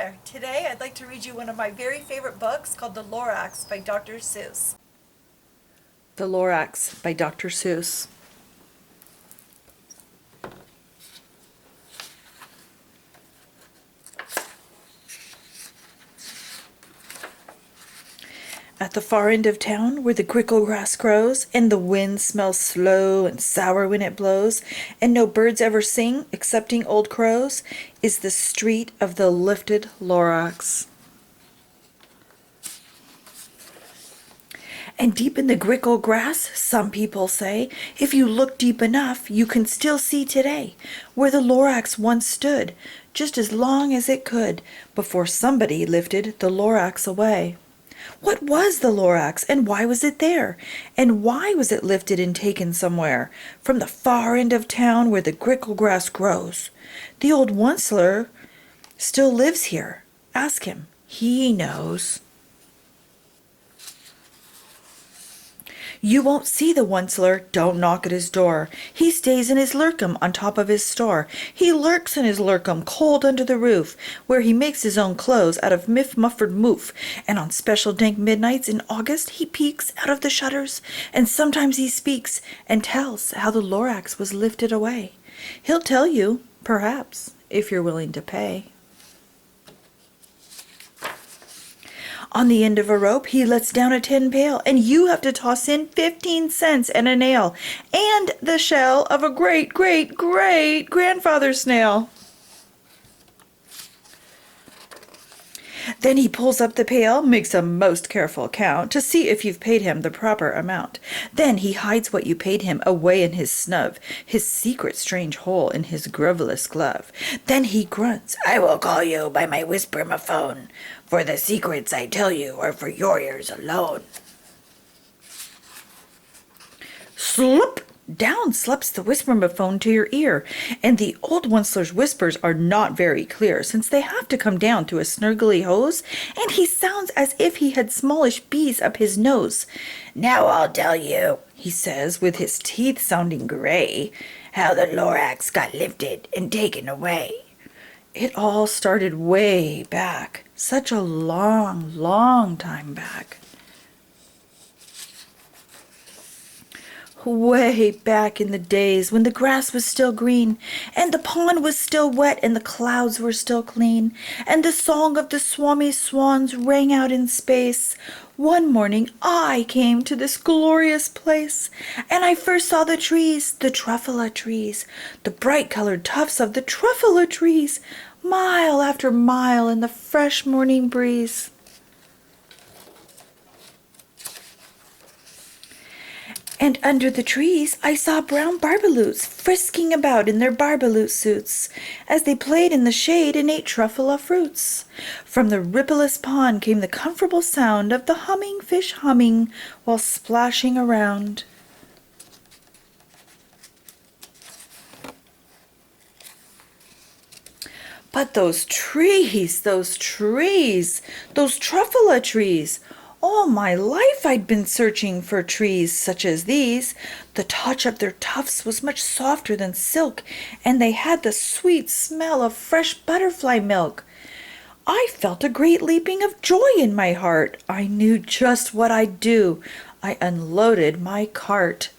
there. Today I'd like to read you one of my very favorite books called The Lorax by Dr. Seuss. The Lorax by Dr. Seuss. At the far end of town, where the grickle grass grows, and the wind smells slow and sour when it blows, and no birds ever sing excepting old crows, is the street of the lifted Lorax. And deep in the grickle grass, some people say, if you look deep enough, you can still see today where the Lorax once stood, just as long as it could, before somebody lifted the Lorax away. What was the Lorax, and why was it there? And why was it lifted and taken somewhere, from the far end of town where the grickle grass grows? The old Onceler still lives here. Ask him. He knows. You won't see the Onceler, don't knock at his door. He stays in his lurkum on top of his store. He lurks in his lurkum cold under the roof, where he makes his own clothes out of mufford moof. And on special dank midnights in August he peeks out of the shutters, and sometimes he speaks and tells how the Lorax was lifted away. He'll tell you, perhaps, if you're willing to pay. On the end of a rope he lets down a tin pail, and you have to toss in 15 cents and a nail, and the shell of a great-great-great-grandfather snail. Then he pulls up the pail, makes a most careful count, to see if you've paid him the proper amount. Then he hides what you paid him away in his snub, his secret strange hole in his grovelous glove. Then he grunts, I will call you by my whisper-ma-phone, for the secrets I tell you are for your ears alone. Slop! Down slips the whisper-ma-phone to your ear, and the old Onceler's whispers are not very clear, since they have to come down through a snurgly hose, and he sounds as if he had smallish bees up his nose. Now I'll tell you, he says, with his teeth sounding gray, how the Lorax got lifted and taken away. It all started way back, such a long, long time back. Way back in the days when the grass was still green, and the pond was still wet, and the clouds were still clean, and the song of the swami swans rang out in space. One morning I came to this glorious place, and I first saw the trees, the truffula trees, the bright-colored tufts of the truffula trees, mile after mile in the fresh morning breeze. And under the trees I saw brown barbaloots frisking about in their barbaloot suits, as they played in the shade and ate truffula fruits. From the rippleless pond came the comfortable sound of the humming fish humming while splashing around. But those trees, those truffula trees! All my life I'd been searching for trees such as these. The touch of their tufts was much softer than silk, and they had the sweet smell of fresh butterfly milk. I felt a great leaping of joy in my heart. I knew just what I'd do. I unloaded my cart.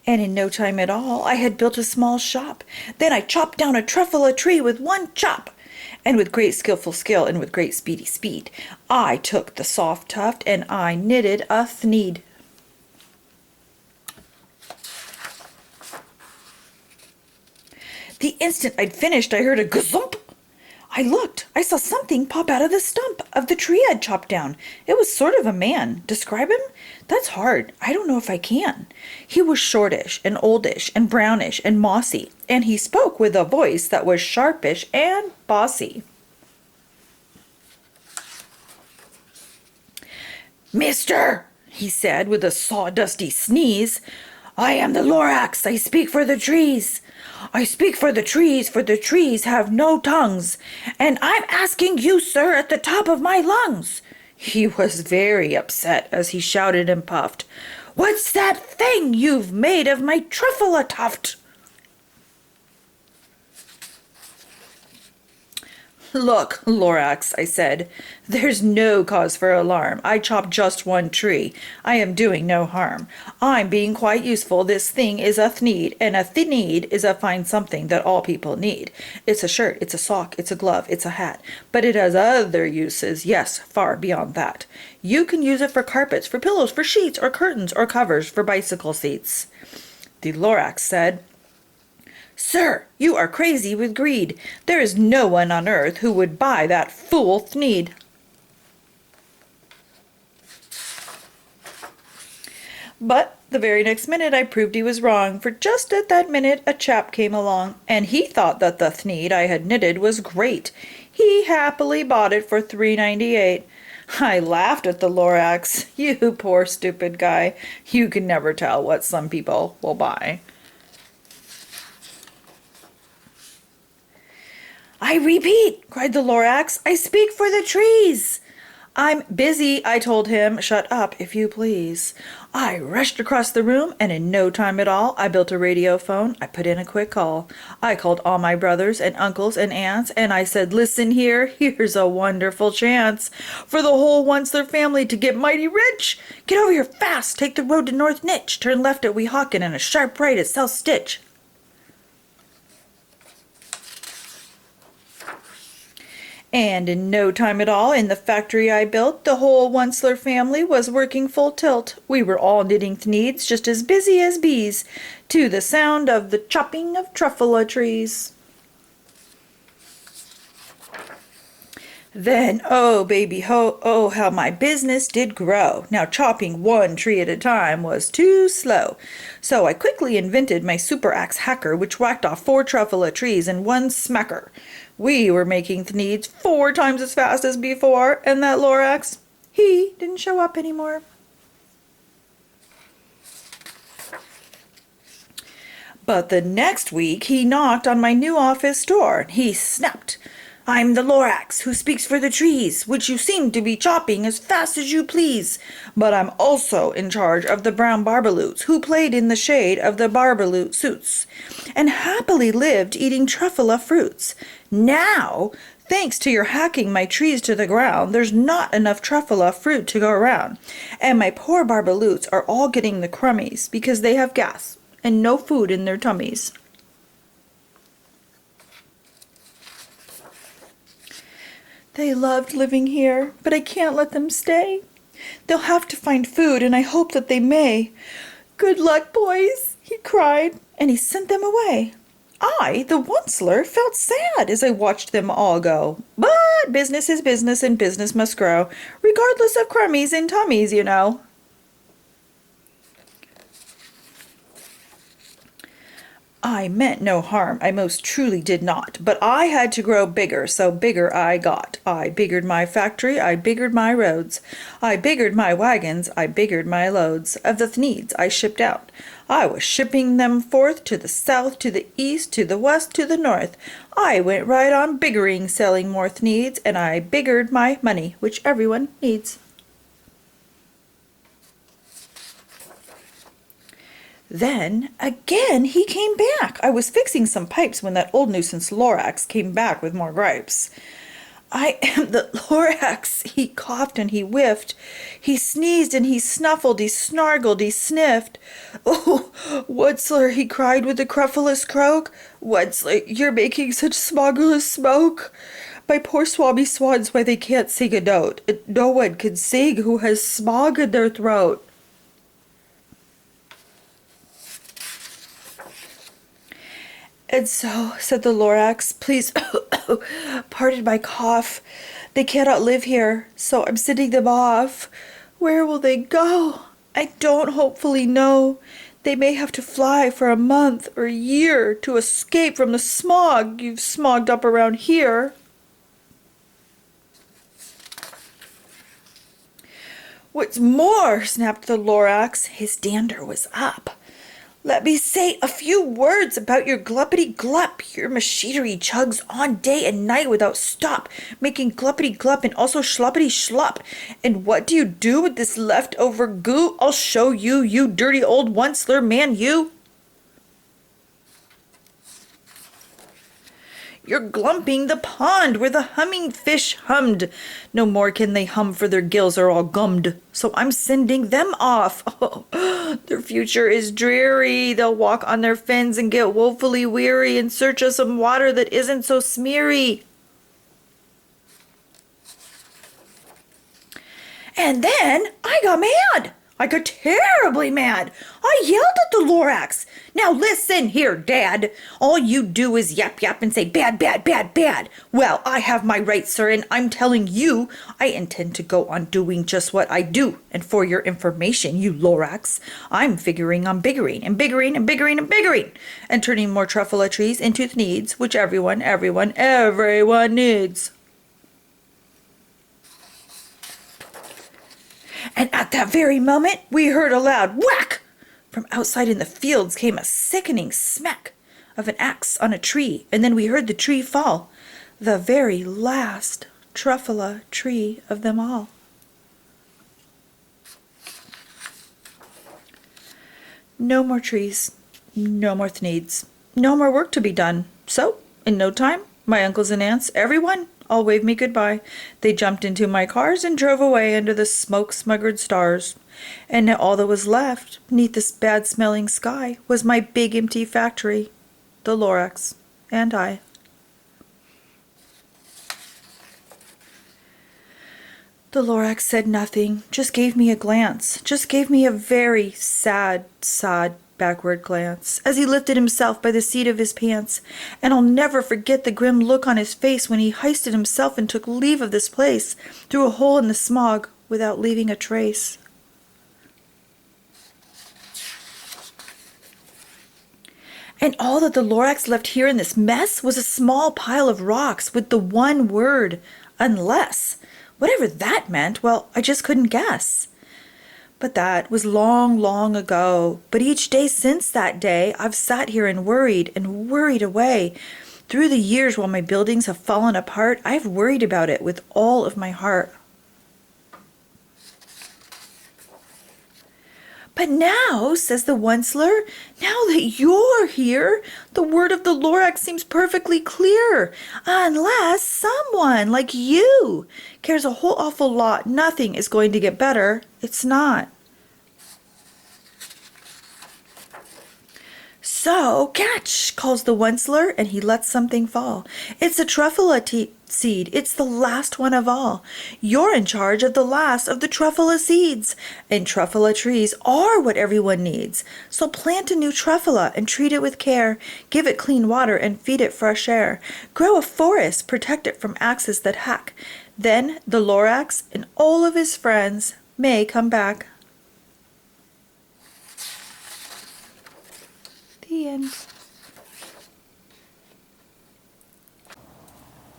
And in no time at all I had built a small shop. Then I chopped down a truffula tree with one chop, and with great skillful skill and with great speedy speed I took the soft tuft and I knitted a thneed. The instant I'd finished I heard a gazump. I looked. I saw something pop out of the stump of the tree I'd chopped down. It was sort of a man. Describe him? That's hard. I don't know if I can. He was shortish and oldish and brownish and mossy, and he spoke with a voice that was sharpish and bossy. Mister, he said with a sawdusty sneeze, I am the Lorax. I speak for the trees. I speak for the trees have no tongues, and I'm asking you, sir, at the top of my lungs. He was very upset as he shouted and puffed, What's that thing you've made of my truffula tuft? Look, Lorax, I said, there's no cause for alarm. I chopped just one tree. I am doing no harm. I'm being quite useful. This thing is a thneed, and a thneed is a fine something that all people need. It's a shirt, it's a sock, it's a glove, it's a hat. But it has other uses, yes, far beyond that. You can use it for carpets, for pillows, for sheets, or curtains, or covers, for bicycle seats. The Lorax said, Sir, you are crazy with greed. There is no one on earth who would buy that fool thneed. But the very next minute I proved he was wrong, for just at that minute a chap came along, and he thought that the thneed I had knitted was great. He happily bought it for $3.98. I laughed at the Lorax. You poor stupid guy. You can never tell what some people will buy. I repeat, cried the Lorax, I speak for the trees. I'm busy, I told him. Shut up, if you please. I rushed across the room, and in no time at all, I built a radio phone. I put in a quick call. I called all my brothers and uncles and aunts, and I said, listen here, here's a wonderful chance for the whole Onceler family to get mighty rich. Get over here fast. Take the road to North Nitch. Turn left at Weehawken and a sharp right at South Stitch. And in no time at all, in the factory I built, the whole Onceler family was working full tilt. We were all knitting thneeds, just as busy as bees, to the sound of the chopping of truffula trees. Then, oh, baby ho, oh, how my business did grow. Now chopping one tree at a time was too slow. So I quickly invented my super axe hacker, which whacked off 4 truffula trees in one smacker. We were making thneeds 4 times as fast as before, and that Lorax, he didn't show up anymore. But the next week he knocked on my new office door. He snapped, I'm the Lorax who speaks for the trees, which you seem to be chopping as fast as you please. But I'm also in charge of the brown barbaloots who played in the shade of the barbaloot suits, and happily lived eating truffula fruits. Now, thanks to your hacking my trees to the ground, there's not enough truffula fruit to go around, and my poor barbaloots are all getting the crummies because they have gas and no food in their tummies. They loved living here, but I can't let them stay. They'll have to find food, and I hope that they may. Good luck, boys, he cried, and he sent them away. I, the Onceler, felt sad as I watched them all go. But business is business, and business must grow, regardless of crummies and tummies, you know. I meant no harm, I most truly did not, but I had to grow bigger, so bigger I got. I biggered my factory, I biggered my roads, I biggered my wagons, I biggered my loads. Of the thneeds I shipped out, I was shipping them forth to the south, to the east, to the west, to the north. I went right on biggering, selling more thneeds, and I biggered my money, which everyone needs. Then, again, he came back. I was fixing some pipes when that old nuisance Lorax came back with more gripes. I am the Lorax, he coughed and he whiffed. He sneezed and he snuffled, he snargled, he sniffed. Oh, Onceler, he cried with a cruffulous croak. Onceler, you're making such smoggerless smoke. My poor swabby swans, why they can't sing a note. No one can sing who has smog in their throat. And so, said the Lorax, please pardon my cough. They cannot live here, so I'm sending them off. Where will they go? I don't hopefully know. They may have to fly for a month or a year to escape from the smog you've smogged up around here. What's more, snapped the Lorax, his dander was up. Let me say a few words about your gluppity-glup. Your machinery chugs on day and night without stop, making gluppity-glup and also schluppity-schlup. And what do you do with this leftover goo? I'll show you, you dirty old Onceler man, you. You're glumping the pond where the humming fish hummed. No more can they hum, for their gills are all gummed. So I'm sending them off. Oh, their future is dreary. They'll walk on their fins and get woefully weary in search of some water that isn't so smeary. And then I got mad. I got terribly mad. I yelled at the Lorax. Now listen here, Dad. All you do is yap yap and say bad, bad, bad, bad. Well, I have my rights, sir, and I'm telling you, I intend to go on doing just what I do. And for your information, you Lorax, I'm figuring on biggering and biggering and biggering and biggering and turning more truffula trees into the needs which everyone needs. And at that very moment, we heard a loud whack. From outside in the fields came a sickening smack of an axe on a tree, and then we heard the tree fall, the very last truffula tree of them all. No more trees, no more needs, no more work to be done. So, in no time, my uncles and aunts, everyone, all waved me goodbye. They jumped into my cars and drove away under the smoke-smuggered stars. And now all that was left, beneath this bad-smelling sky, was my big empty factory, the Lorax, and I. The Lorax said nothing, just gave me a glance, just gave me a very sad backward glance, as he lifted himself by the seat of his pants, and I'll never forget the grim look on his face when he hoisted himself and took leave of this place, through a hole in the smog, without leaving a trace. And all that the Lorax left here in this mess was a small pile of rocks with the one word, unless. Whatever that meant, well, I just couldn't guess. But that was long, long ago. But each day since that day, I've sat here and worried away. Through the years while my buildings have fallen apart, I've worried about it with all of my heart. But now, says the Onceler, now that you're here, the word of the Lorax seems perfectly clear. Unless someone like you cares a whole awful lot, nothing is going to get better. It's not. So, catch, calls the Onceler, and he lets something fall. It's a truffula seed. It's the last one of all. You're in charge of the last of the truffula seeds. And truffula trees are what everyone needs. So plant a new truffula and treat it with care. Give it clean water and feed it fresh air. Grow a forest, protect it from axes that hack. Then the Lorax and all of his friends may come back. The end.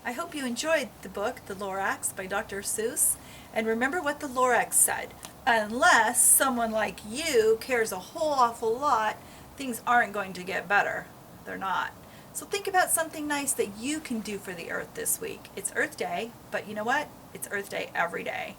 I hope you enjoyed the book, The Lorax by Dr. Seuss. And remember what the Lorax said. Unless someone like you cares a whole awful lot, things aren't going to get better. They're not. So think about something nice that you can do for the earth this week. It's Earth Day, but you know what? It's Earth Day every day.